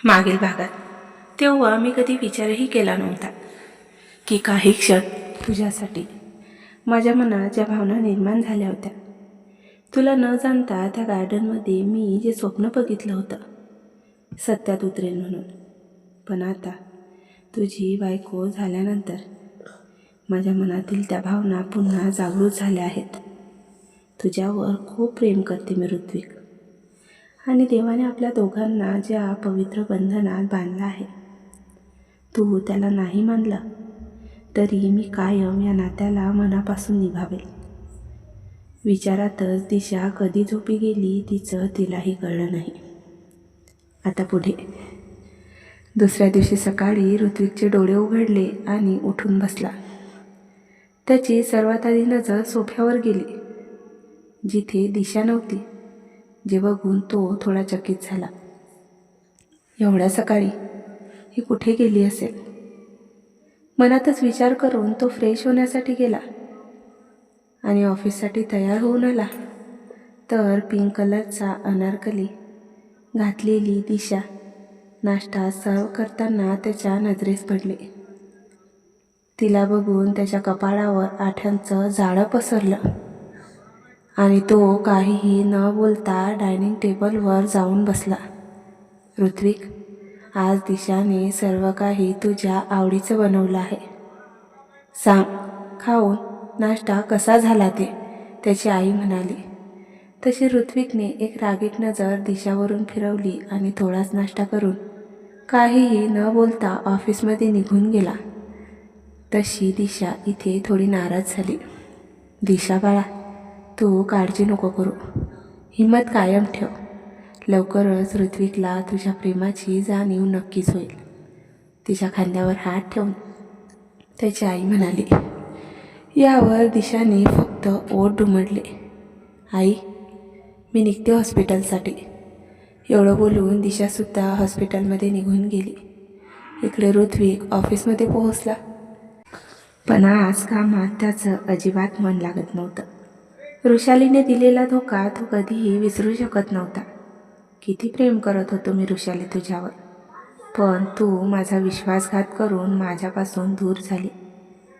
मागील भागात. तेव्हा मी कधी विचारही केला नव्हता की काही क्षण तुझ्यासाठी माझ्या मनात ज्या भावना निर्माण झाल्या होत्या, तुला न जाणता त्या गार्डनमध्ये मी जे स्वप्न बघितलं होतं सत्यात उतरेल म्हणून. पण आता तुझी बायको झाल्यानंतर माझ्या मनातील त्या भावना पुन्हा जागृत झाल्या आहेत. तुझ्यावर खूप प्रेम करते मी ऋत्विक, आणि देवाने आपल्या दोघांना ज्या पवित्र बंधनात बांधला आहे, तू त्याला नाही मानला तरी मी कायम या नात्याला मनापासून निभावेल. विचारातच दिशा कधी झोपी गेली तिचं तिलाही कळलं नाही. आता पुढे. दुसऱ्या दिवशी सकाळी ऋत्विकचे डोळे उघडले आणि उठून बसला. त्याची सर्वात आधी नजर सोफ्यावर गेली जिथे दिशा नव्हती, जे बघून तो थोडा चकित झाला. एवढ्या सकाळी ही कुठे गेली असेल? मनातच विचार करून तो फ्रेश होण्यासाठी गेला आणि ऑफिससाठी तयार होऊन आला तर पिंक कलरचा अनारकली घातलेली दिशा नाश्ता सर्व करताना त्याच्या नजरेस पडली. तिला बघून त्याच्या कपाळावर आठ्यांचं जाळं पसरलं आणि तो काहीही न बोलता डायनिंग टेबलवर जाऊन बसला. ऋत्विक, आज दिशाने सर्व काही तुझ्या आवडीचं बनवलं आहे. सांग, खाऊन नाश्ता कसा झाला ते, त्याची आई म्हणाली. तशी ऋत्विकने एक रागीट नजर दिशावरून फिरवली आणि थोडाच नाश्ता करून काहीही न बोलता ऑफिसमध्ये निघून गेला. तशी दिशा इथे थोडी नाराज झाली. दिशा बाळा, तू काळजी नको करू, हिम्मत कायम ठेव. लवकरच ऋत्विकला तुझ्या प्रेमाची जाणीव नक्कीच होईल. तिच्या खांद्यावर हात ठेवून त्याची आई म्हणाली. यावर दिशाने फक्त ओठ दुमडले. आई, मी निघते हॉस्पिटलसाठी. एवढं बोलून दिशासुद्धा हॉस्पिटलमध्ये निघून गेली. इकडे ऋत्विक ऑफिसमध्ये पोहोचला, पण आज कामात त्याचं अजिबात मन लागत नव्हतं. ऋषालीने दिलेला धोका तो कधीही विसरू शकत नव्हता. किती प्रेम करत होतो मी ऋषाली तुझ्यावर, पण तू माझा विश्वासघात करून माझ्यापासून दूर झाली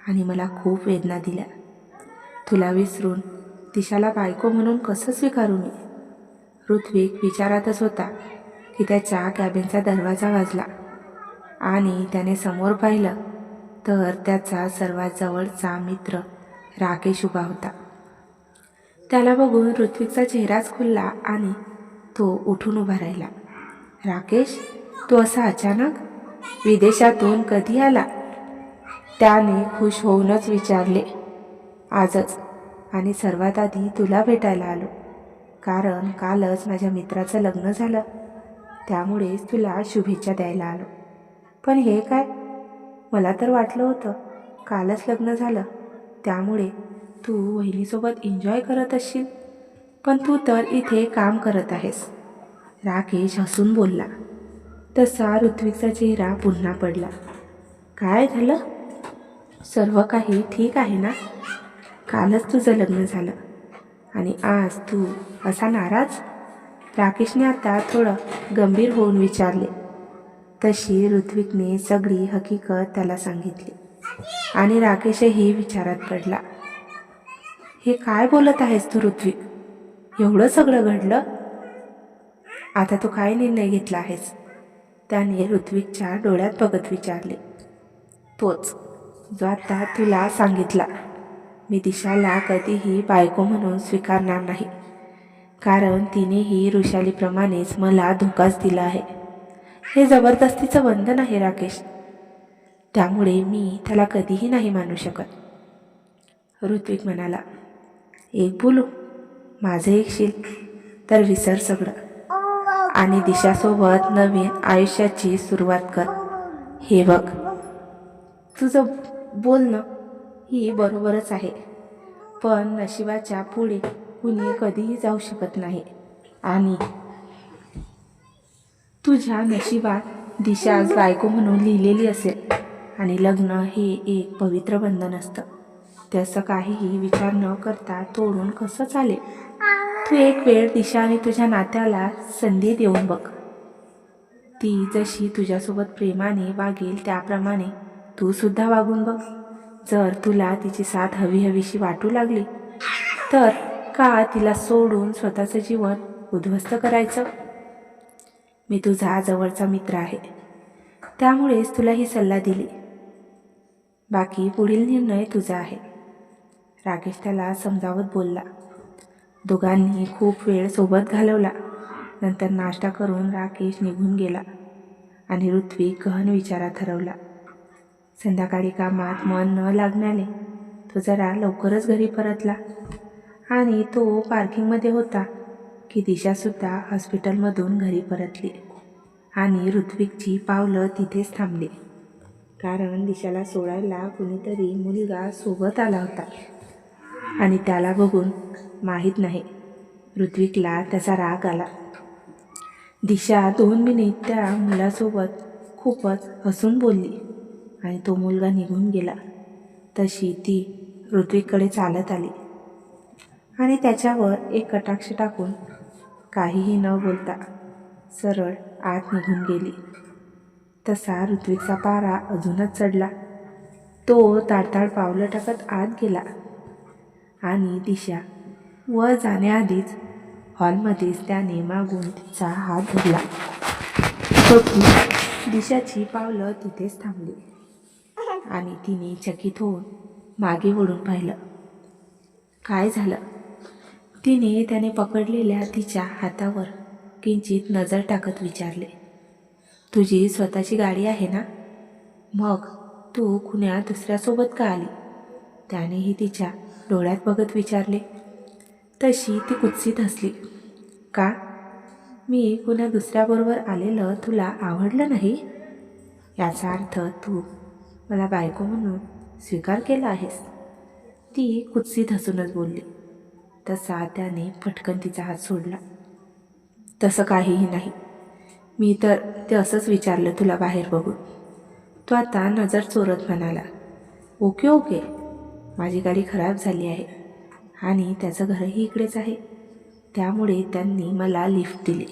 आणि मला खूप वेदना दिल्या. तुला विसरून दिशाला बायको म्हणून कसं स्वीकारू मी? ऋत्विक विचारातच होता की त्याच्या कॅबिनचा दरवाजा वाजला आणि त्याने समोर पाहिलं तर त्याचा सर्वात जवळचा मित्र राकेश उभा होता. त्याला बघून ऋत्विकचा चेहराच खुलला आणि तो उठून उभा राहिला. राकेश, तू असा अचानक विदेशातून कधी आला? त्याने खुश होऊनच विचारले. आजच, आणि सर्वात आधी तुला भेटायला आलो, कारण कालच माझ्या मित्राचं लग्न झालं, त्यामुळेच तुला शुभेच्छा द्यायला आलो. पण हे काय, मला तर वाटलं होतं कालच लग्न झालं त्यामुळे तू वहिनीसोबत एन्जॉय करत असशील, पण तू तर इथे काम करत आहेस. राकेश हसून बोलला. तसा ऋत्विकचा चेहरा पुन्हा पडला. काय झालं? सर्व काही ठीक आहे ना? कालच तुझं लग्न झालं आणि आज तू असा नाराज? राकेशने आता थोडं गंभीर होऊन विचारले. तशी ऋत्विकने सगळी हकीकत त्याला सांगितली आणि राकेशही विचारात पडला. हे काय बोलत आहेस तू ऋत्विक? एवढं सगळं घडलं? आता तू काय निर्णय घेतला आहेस? त्याने ऋत्विकच्या डोळ्यात बघत विचारले. तोच जो आता तुला सांगितला. मी दिशाला कधीही बायको म्हणून स्वीकारणार नाही, कारण तिनेही ऋषालीप्रमाणेच मला धोकाच दिला आहे. हे जबरदस्तीचं बंधन आहे राकेश, त्यामुळे मी त्याला कधीही नाही मानू शकत. ऋत्विक म्हणाला. एक बोलू, माझं ऐकशील तर विसर सगळं आणि दिशासोबत नवीन आयुष्याची सुरुवात कर. हे बघ, तुझं बोलणं ही बरोबरच आहे, पण नशिबाच्या पुढे कुणी कधीही जाऊ शकत नाही आणि तुझ्या नशिबात दिशा आज बायको म्हणून लिहिलेली असेल आणि लग्न हे एक पवित्र बंधन असतं. त्याचं काहीही विचार न करता तोडून कसं चालेल? तू एक वेळ दिशा आणि तुझ्या नात्याला संधी देऊन बघ. ती जशी तुझ्यासोबत प्रेमाने वागेल त्याप्रमाणे तू सुद्धा वागून बघ. जर तुला तिची साथ हवीशी वाटू लागली तर का तिला सोडून स्वतःचं जीवन उद्ध्वस्त करायचं? मी तुझा जवळचा मित्र आहे, त्यामुळेच तुला ही सल्ला दिली. बाकी पुढील निर्णय तुझा आहे. राकेश त्याला समजावत बोलला. दोघांनी खूप वेळ सोबत घालवला. नंतर नाश्ता करून राकेश निघून गेला आणि ऋत्विक गहन विचारात हरवला. संध्याकाळी कामात मन न लागण्याने तो जरा लवकरच घरी परतला आणि तो पार्किंगमध्ये होता की दिशासुद्धा हॉस्पिटलमधून घरी परतली आणि ऋत्विकची पावलं तिथेच थांबली. कारण दिशाला सोडायला कुणीतरी मुलगा सोबत आला होता आणि त्याला बघून माहीत नाही ऋत्विकला त्याचा राग आला. दिशा 2 मिनिट त्या मुलासोबत खूपच हसून बोलली आणि तो मुलगा निघून गेला. तशी ती ऋत्विककडे चालत आली आणि त्याच्यावर एक कटाक्ष टाकून काहीही न बोलता सरळ आत निघून गेली. तसा ऋत्विकचा पारा अजूनच चढला. तो ताडताड पावलं टाकत आत गेला आणि दिशा वर जाण्याआधीच हॉलमध्येच त्याने मागून तिचा हात धरला. दिशाची पावलं तिथेच थांबली आणि तिने चकित होऊन मागे वळून पाहिलं. काय झालं? तिने त्याने पकडलेल्या तिच्या हातावर किंचित नजर टाकत विचारले. तुझी स्वतःची गाडी आहे ना? मग तू कुण्या दुसऱ्यासोबत का आली? त्यानेही तिच्या डोळ्यात बघत विचारले. तशी ती कुत्सित हसली. का? मी कुण्या दुसऱ्याबरोबर आलेलं तुला आवडलं नाही? याचा अर्थ तू मला बायको म्हणून स्वीकार केला आहेस? ती कुत्सित हसूनच बोलली. तसा त्याने पटकन तिचा हात सोडला. तसं काहीही नाही. मी तर ते असंच विचारलं तुला बाहेर बघून. तो आता नजर चोरत म्हणाला. ओके, माझी गाडी खराब झाली आहे आणि त्याचं घरही इकडेच आहे, त्यामुळे त्यांनी मला लिफ्ट दिली.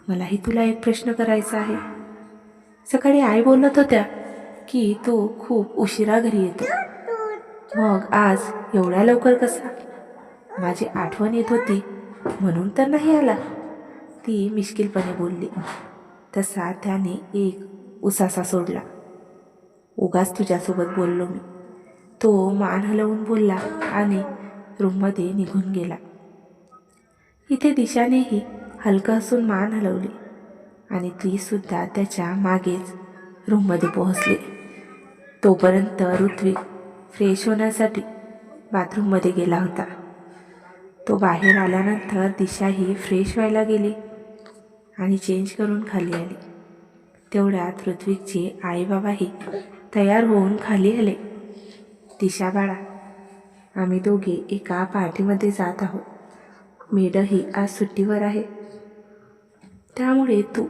मलाही तुला एक प्रश्न करायचा आहे. सकाळी आई बोलत होत्या की तू खूप उशिरा घरी येतो, मग आज एवढ्या लवकर कसा? माझी आठवण येत होती म्हणून तर नाही आला? ती मिश्किलपणे बोलली. तसा त्याने एक उसासा सोडला. उगाच तुझ्यासोबत बोललो मी. तो मान हलवून बोलला आणि रूममध्ये निघून गेला. इथे दिशानेही हलकं हसून मान हलवली आणि तीसुद्धा त्याच्या मागेच रूममध्ये पोहोचली. तोपर्यंत ऋत्विक फ्रेश होण्यासाठी बाथरूममध्ये गेला होता. तो बाहेर आल्यानंतर दिशाही फ्रेश व्हायला गेली आणि चेंज करून खाली आली. तेवढ्यात ऋत्विकचे आईबाबाही तयार होऊन खाली आले. दिशा बाळा, आम्ही दोघे एका पार्टीमध्ये जात आहोत. मेडही आज सुट्टीवर आहे, त्यामुळे तू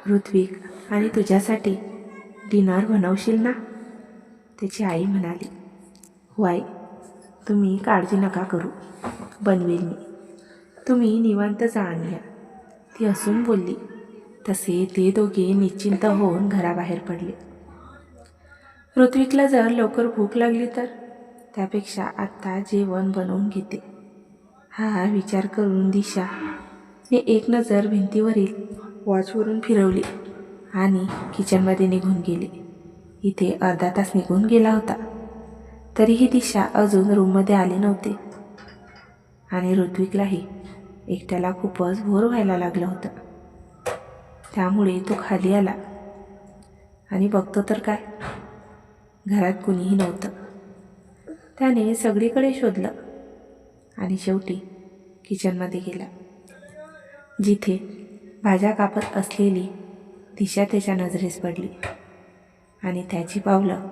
ऋत्विक आणि तुझ्यासाठी डिनर बनवशील ना? त्याची आई म्हणाली. हो आई, तुम्ही काळजी नका करू, बनवेल मी. तुम्ही निवांत जाण घ्या, ती हसून बोलली. तसे ते दोघे निश्चिंत होऊन घराबाहेर पडले. ऋत्विकला जर लवकर भूक लागली तर त्यापेक्षा आत्ता जेवण बनवून घेते, हा विचार करून दिशाने एक नजर भिंतीवरील वॉचवरून फिरवली आणि किचनमध्ये निघून गेली. इथे अर्धा तास निघून गेला होता, तरीही दिशा अजून रूममध्ये आली नव्हती आणि ऋत्विकलाही एकट्याला खूपच बोर व्हायला लागलं होतं. त्यामुळे तो खाली आला आणि बघतो तर काय, घरात कुणीही नव्हतं. त्याने सगळीकडे शोधलं आणि शेवटी किचनमध्ये गेला. जिथे भाज्या कापत असलेली दिशा त्याच्या नजरेस पडली आणि त्याची पावलं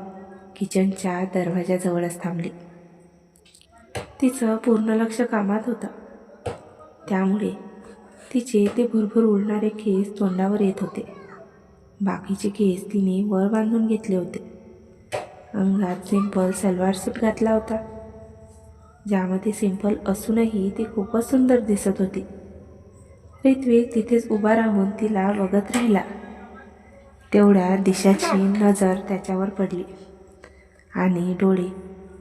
किचनच्या दरवाजाजवळच थांबली. तिचं पूर्ण लक्ष कामात होतं, त्यामुळे तिचे ते भुरभुर उडणारे केस तोंडावर येत होते. बाकीचे केस तिने वर बांधून घेतले होते. अंगात सिंपल सलवार सूट घातला होता, ज्यामध्ये सिंपल असूनही ती खूपच सुंदर दिसत होती. ऋत्विक तिथेच उभा राहून तिला बघत राहिला. तेवढ्या दिशाची नजर त्याच्यावर पडली आणि डोळे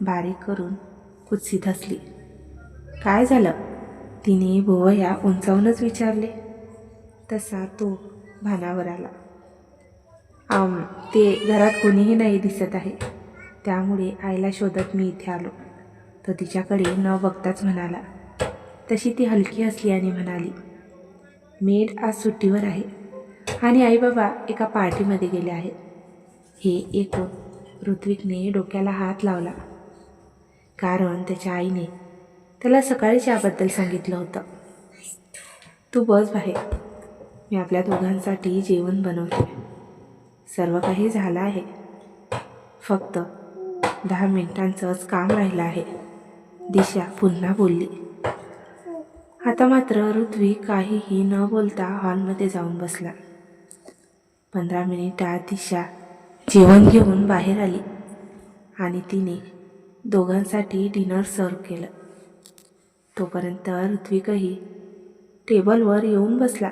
बारीक करून कुत्सित हसली. काय झालं? तिने भुवया उंचावूनच विचारले. तसा तो भानावर आला. ते घरात कोणीही नाही दिसत आहे, त्यामुळे आईला शोधत मी इथे आलो. तो तिच्याकडे न बघताच म्हणाला. तशी ती हलकी हसली आणि म्हणाली, मेड आज सुट्टीवर आहे आणि आई बाबा एका पार्टीमध्ये गेले आहेत. हे ऐकून ऋत्विकने डोक्याला हात लावला, कारण त्याच्या आईने त्याला सकाळीच याबद्दल सांगितलं होतं. तू बस बाहेर, मी आपल्या दोघांसाठी जेवण बनवते. सर्व काही झालं आहे, फक्त 10 मिनिटांचंच काम राहिलं आहे, दिशा पुन्हा बोलली. आता मात्र ऋत्विक काहीही न बोलता हॉलमध्ये जाऊन बसला. 15 मिनिटात दिशा जेवण घेऊन बाहेर आली आणि तिने दोघांसाठी डिनर सर्व केलं. तोपर्यंत ऋत्विकही टेबलवर येऊन बसला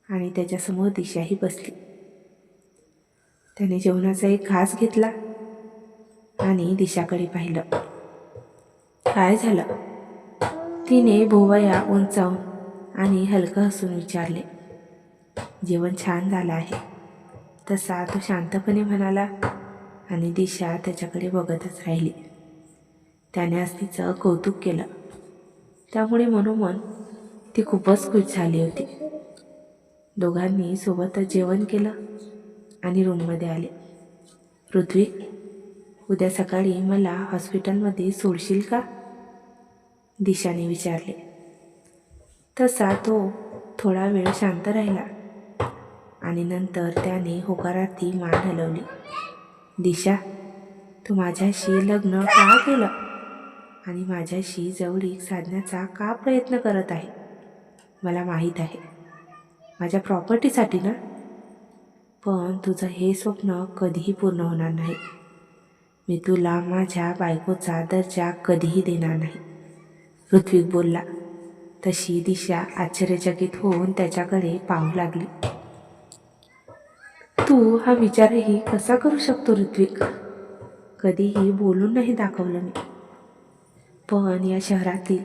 आणि त्याच्यासमोर दिशाही बसली. त्याने जेवणाचा एक घास घेतला आणि दिशाकडे पाहिलं. काय झालं? तिने भुवया उंचावून आणि हलकं हसून विचारले. जेवण छान झालं आहे, तसा तो शांतपणे म्हणाला आणि दिशा त्याच्याकडे बघतच राहिली. त्याने आज तिचं कौतुक केलं, त्यामुळे मनोमन ती खूपच खुश झाली होती. दोघांनी सोबतच जेवण केलं आणि रूममध्ये आले. ऋत्विक, उद्या सकाळी मला हॉस्पिटलमध्ये सोडशील का? दिशाने विचारले. तसा तो थोडा वेळ शांत राहिला आणि नंतर त्याने होकारार्थी मान हलवली. दिशा, तू माझ्याशी लग्न का केलं आणि माझ्याशी जवळीक साधण्याचा का प्रयत्न करत आहे? मला माहीत आहे, माझ्या प्रॉपर्टीसाठी ना? पण तुझं हे स्वप्न कधीही पूर्ण होणार नाही. मी तुला माझ्या बायकोचा दर्जा कधीही देणार नाही, ऋत्विक बोलला. तशी दिशा आश्चर्यचकित होऊन त्याच्याकडे पाहू लागली. तू हा विचारही कसा करू शकतो ऋत्विक? कधीही बोलून नाही दाखवलं मी, पण या शहरातील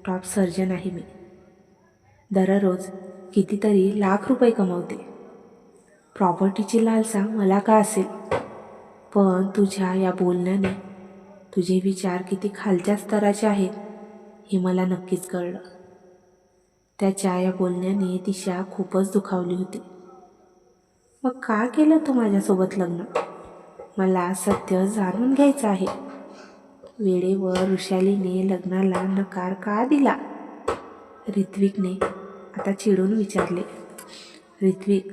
टॉप सर्जन आहे मी. दररोज कितीतरी लाख रुपये कमवते. प्रॉपर्टीची लालसा मला का असेल? पण तुझ्या या बोलण्याने तुझे विचार किती खालच्या स्तराचे आहेत हे मला नक्कीच कळलं. त्याच्या या बोलण्याने दिशा खूपच दुखावली होती. मग का केलं तू माझ्यासोबत लग्न? मला सत्य जाणून घ्यायचं आहे. वेळेवर वृषालीने लग्नाला नकार का दिला? ऋत्विकने आता चिडून विचारले. ऋत्विक,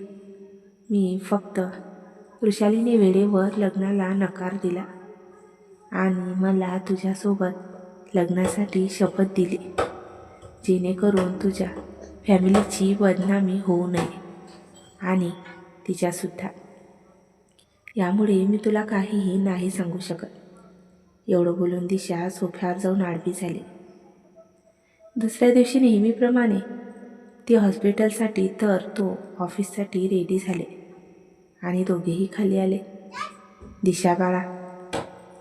मी फक्त वृषालीने वेळेवर लग्नाला नकार दिला आणि मला तुझ्यासोबत लग्नासाठी शपथ दिली, जेणेकरून तुझ्या फॅमिलीची बदनामी होऊ नये आणि तिच्यासुद्धा. यामुळे मी तुला काहीही नाही सांगू शकत. एवढं बोलून दिशा सोफ्यावर जाऊन आडवी झाली. दुसऱ्या दिवशी नेहमीप्रमाणे ती हॉस्पिटलसाठी तर तो ऑफिससाठी रेडी झाले आणि दोघेही खाली आले. दिशा बाळा,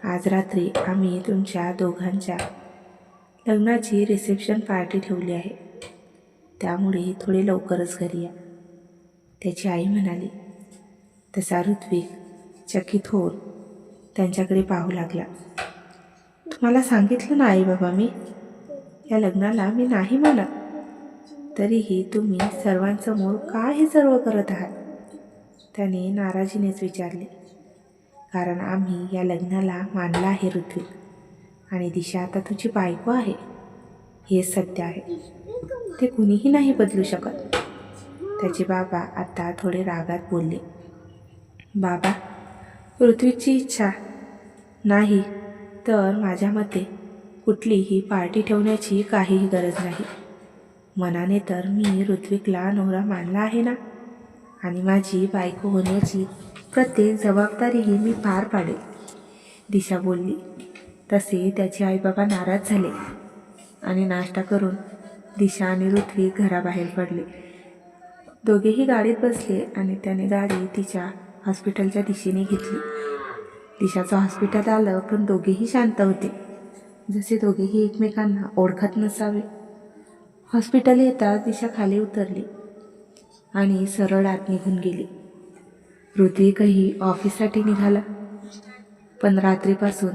आज रात्री आम्ही तुमच्या दोघांच्या लग्नाची रिसेप्शन पार्टी ठेवली आहे, त्यामुळे थोडे लवकरच घरी या, त्याची आई म्हणाली. तसा ऋत्विक चकित होऊन त्यांच्याकडे पाहू लागला. तुम्हाला सांगितलं ना आई बाबा, मी या लग्नाला मी नाही म्हणत, तरीही तुम्ही सर्वांसमोर का हे सर्व करत आहात? त्याने नाराजीनेच विचारले. कारण आम्ही या लग्नाला मानलं आहे ऋत्विक, आणि दिशा आता तुझी बायको आहे, हे सत्य आहे. ते कुणीही नाही बदलू शकत. त्याचे बाबा आता थोडे रागात बोलले. बाबा, ऋत्विकची इच्छा नाही तर माझ्या मते कुठलीही पार्टी ठेवण्याची काहीही गरज नाही. मनाने तर मी ऋत्विकला नवरा मानला आहे ना, आणि माझी बायको होण्याची प्रत्येक जबाबदारीही मी पार पाडेल, दिशा बोलली. तसे त्याचे आईबाबा नाराज झाले आणि नाश्ता करून दिशा आणि ऋत्विक घराबाहेर पडले. दोघेही गाडीत बसले आणि त्याने गाडी तिच्या हॉस्पिटलच्या दिशेने घेतली. दिशाचं हॉस्पिटल आलं, पण दोघेही शांत होते, जसे दोघेही एकमेकांना ओळखत नसावे. हॉस्पिटल येताच दिशा खाली उतरली आणि सरळ आत निघून गेली. ऋत्विकही ऑफिससाठी निघाला, पण रात्रीपासून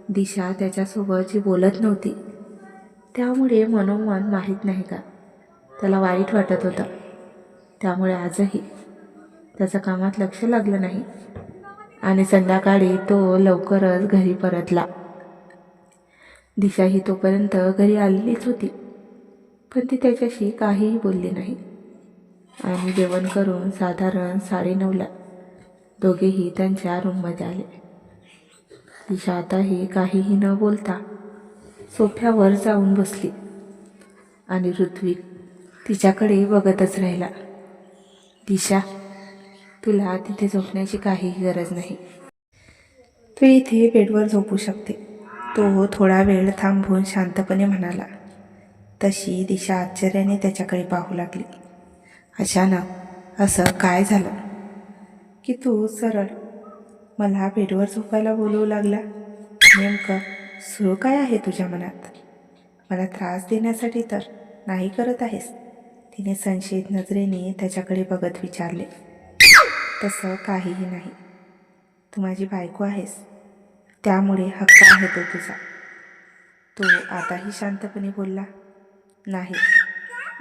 दिशा त्याच्यासोबत बोलत नव्हती. त्यामुळे मनोमन माहीत नाही का त्याला वाईट वाटत होतं. त्यामुळे आजही त्याचं कामात लक्ष लागलं नाही आणि संध्याकाळी तो लवकरच घरी परतला. दिशाही तोपर्यंत घरी आलेलीच होती, पण ती त्याच्याशी काहीही बोलली नाही. आणि जेवण करून साधारण 9:30ला दोघेही त्यांच्या रूममध्ये आले. दिशा आताही काहीही न बोलता सोफ्यावर जाऊन बसली आणि ऋत्विक तिच्याकडे बघतच राहिला. दिशा, तुला तिथे झोपण्याची काहीही गरज नाही. तू इथे बेडवर झोपू शकते, तो थोडा वेळ थांबून शांतपणे म्हणाला. तशी दिशा आश्चर्याने त्याच्याकडे पाहू लागली. अचानक असं काय झालं की तू सरळ मला बेडवर झोपायला बोलवू लागला? नेमकं सुरू काय आहे तुझ्या मनात? मला त्रास देण्यासाठी तर नाही करत आहेस? तिने संशयित नजरेने त्याच्याकडे बघत विचारले. तसं काहीही नाही. तू माझी बायको आहेस, त्यामुळे हक्क आहे तो तुझा. तो आताही शांतपणे बोलला. नाही,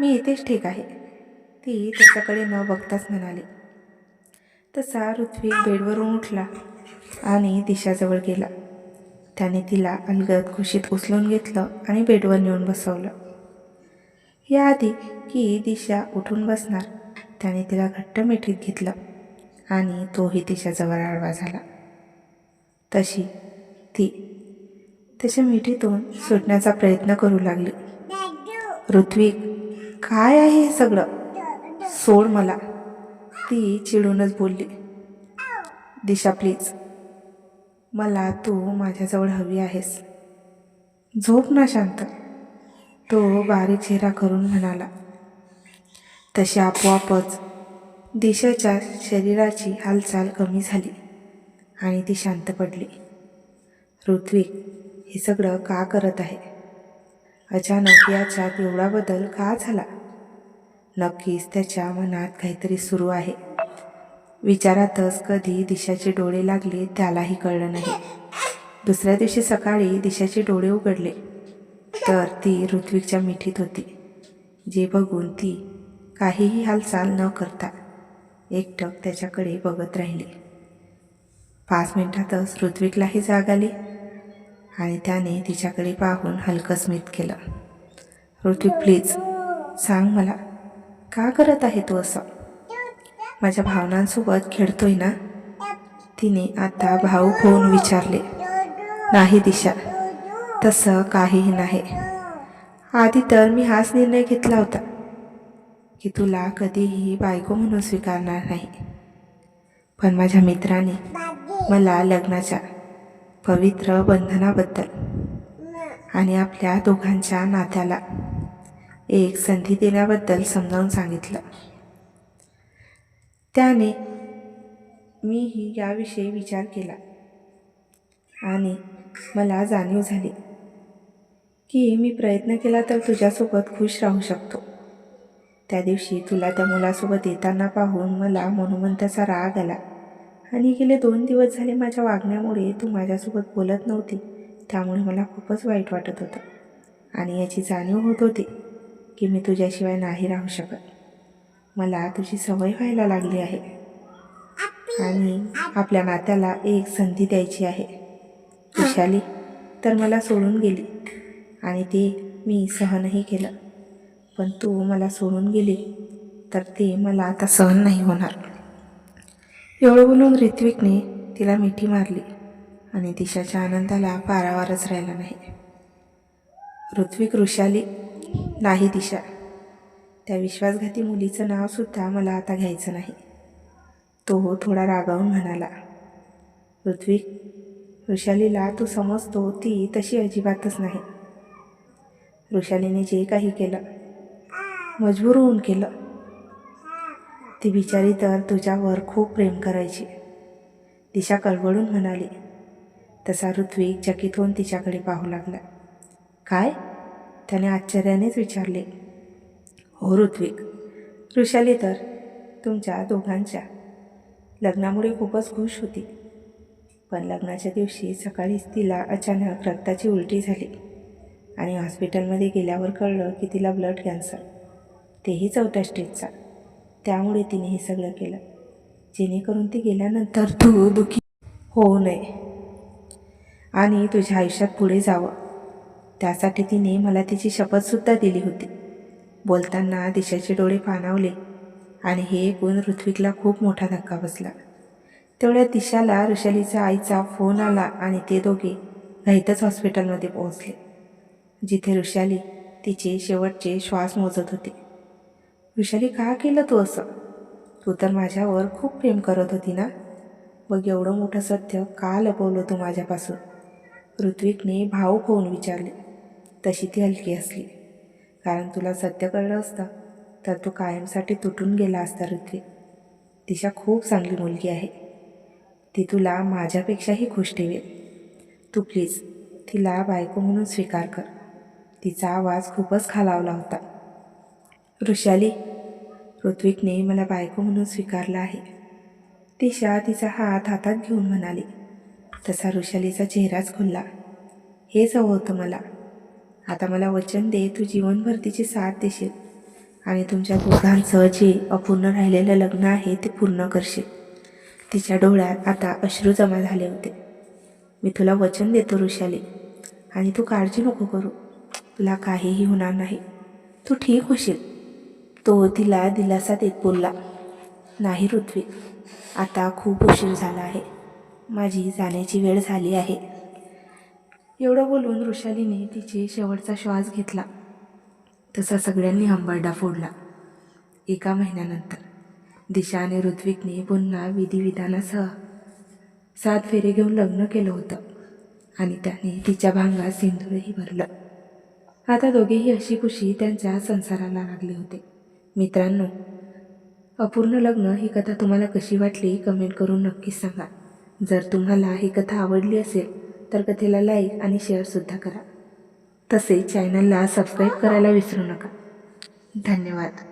मी इथेच ठीक आहे, ती त्याच्याकडे न बघताच म्हणाली. तसा ऋत्विक बेडवरून उठला आणि दिशाजवळ गेला. त्याने तिला अलगद कुशीत उचलून घेतलं आणि बेडवर नेऊन बसवलं. याआधी की दिशा उठून बसणार, त्याने तिला घट्ट मिठीत घेतलं आणि तोही तिच्याजवळ आडवा झाला. तशी ती त्याच्या मिठीतून सुटण्याचा प्रयत्न करू लागली. ऋत्विक, काय आहे हे सगळं? सोड मला, ती चिडूनच बोलली. दिशा प्लीज, मला तू माझ्याजवळ हवी आहेस. झोप ना शांत, तो बारीक चेहरा करून म्हणाला. तशी आपोआपच दिशाच्या शरीराची हालचाल कमी झाली आणि ती शांत पडली. ऋत्विक हे सगळं का करत आहे? अचानक याच्यात एवढा बदल का झाला? नक्कीच त्याच्या मनात काहीतरी सुरू आहे. विचारातच कधी दिशाचे डोळे लागले त्यालाही कळलं नाही. दुसऱ्या दिवशी सकाळी दिशाचे डोळे उघडले तर ती ऋत्विकच्या मिठीत होती, जे बघून ती काहीही हालचाल न करता एकटक त्याच्याकडे बघत राहिली. 5 मिनिटातच ऋत्विकलाही जाग आली आणि त्याने तिच्याकडे पाहून हलकं स्मित केलं. ऋत्विक प्लीज सांग, मला का करत आहे तू असं? माझ्या भावनांसोबत खेळतोय ना? तिने आता भावूक होऊन विचारले. नाही दिशा, तसं काहीही नाही. आधी तर मी हाच निर्णय घेतला होता की तुला कधीही बायको म्हणून स्वीकारणार नाही. पण माझ्या मित्राने मला लग्नाच्या पवित्र बंधनाबद्दल आणि आपल्या दोघांच्या नात्याला एक संधी देण्याबद्दल समजावून सांगितलं. त्याने मीही याविषयी विचार केला आणि मला जाणीव झाली की मी प्रयत्न केला तर तुझ्यासोबत खुश राहू शकतो. त्या दिवशी तुला त्या मुलासोबत येताना पाहून मला मनोमन त्याचा राग आला आणि गेले 2 दिवस झाले माझ्या वागण्यामुळे तू माझ्यासोबत बोलत नव्हती. त्यामुळे मला खूपच वाईट वाटत होतं आणि याची जाणीव होत होती की मी तुझ्याशिवाय नाही राहू शकत. मला तुझी सवय व्हायला लागली आहे आणि आपल्या नात्याला एक संधी द्यायची आहे. वैशाली तर मला सोडून गेली आणि ते मी सहनही केलं, पण तू मला सोडून गेली तर ते मला आता सहन नाही होणार. एवढं बोलून ऋत्विकने तिला मिठी मारली आणि दिशाच्या आनंदाला पारावारच राहिला नाही. ऋत्विक, वृषाली, नाही दिशा, त्या विश्वासघाती मुलीचं नावसुद्धा मला आता घ्यायचं नाही, तो थोडा रागावून म्हणाला. ऋत्विक, वृषालीला तू समजतो ती तशी अजिबातच नाही. वृषालीने जे काही केलं मजबूर होऊन केलं. ती बिचारी तर तुझ्यावर खूप प्रेम करायची, दिशा कळवळून म्हणाली. तसा ऋत्विक चकित होऊन तिच्याकडे पाहू लागला. काय? त्याने आश्चर्यानेच विचारले. हो ऋत्विक, वृषाली तर तुमच्या दोघांच्या लग्नामुळे खूपच खुश होती. पण लग्नाच्या दिवशी सकाळीच तिला अचानक रक्ताची उलटी झाली आणि हॉस्पिटलमध्ये गेल्यावर कळलं की तिला ब्लड कॅन्सर, तेही 4थ्या स्टेजचा. त्यामुळे तिने हे सगळं केलं, जेणेकरून ती गेल्यानंतर तू दुःखी होऊ नये आणि तुझ्या आयुष्यात पुढे जावं. त्यासाठी तिने मला तिची शपथसुद्धा दिली होती. बोलताना दिशाचे डोळे पाणावले आणि हे ऐकून ऋत्विकला खूप मोठा धक्का बसला. तेवढ्या दिशाला वृषालीच्या आईचा फोन आला आणि ते दोघे घाईतच हॉस्पिटलमध्ये पोहोचले, जिथे वृषाली तिचे शेवटचे श्वास मोजत होती. वृषाली, का केलं तू असं? तू तर माझ्यावर खूप प्रेम करत होती ना? मग एवढं मोठं सत्य का लपवलं तू माझ्यापासून? ऋत्विकने भावुक होऊन विचारले. तशी ती हलकी हसली. कारण तुला सत्य कळलं असतं तर तू कायमसाठी तुटून गेला असता ऋत्विक. दिशा खूप चांगली मुलगी आहे, ती तुला माझ्यापेक्षाही खुश ठेवेल. तू प्लीज तिला बायको म्हणून स्वीकार कर. तिचा आवाज खूपच खालावला होता. वृषाली, ऋत्विकने मला बायको म्हणून स्वीकारलं आहे, दिशा तिचा हात हातात घेऊन म्हणाली. तसा वृषालीचा चेहराच खुलला. हेच हवं होतं मला. आता मला वचन दे, तू जीवनभर तिची साथ देशील आणि तुमच्या दोघांचं जे अपूर्ण राहिलेलं लग्न आहे ते पूर्ण करशील. तिच्या डोळ्यात आता अश्रू जमा झाले होते. मी तुला वचन देतो वृषाली, आणि तू काळजी नको करू. तुला काहीही होणार नाही, तू ठीक होशील. तो तिला दिलासा देत बोलला. नाही ऋत्विक, आता खूप उशीर झाला आहे. माझी जाण्याची वेळ झाली आहे. एवढं बोलून वृषालीने तिचे शेवटचा श्वास घेतला. तसा सगळ्यांनी हंबरडा फोडला. 1 महिन्यानंतर दिशा आणि ऋत्विकने पुन्हा विधिविधानासह 7 फेरे घेऊन लग्न केलं होतं आणि त्याने तिच्या भांगात सिंदूरही भरलं. आता दोघेही अशी खुशी त्यांच्या संसाराला लागले होते. मित्रांनो, अपूर्ण लग्न ही कथा तुम्हाला कशी वाटली कमेंट करून नक्कीच सांगा. जर तुम्हाला ही कथा आवडली असेल तर कथेला लाईक आणि शेअरसुद्धा करा. तसेच चॅनलला सबस्क्राईब करायला विसरू नका. धन्यवाद.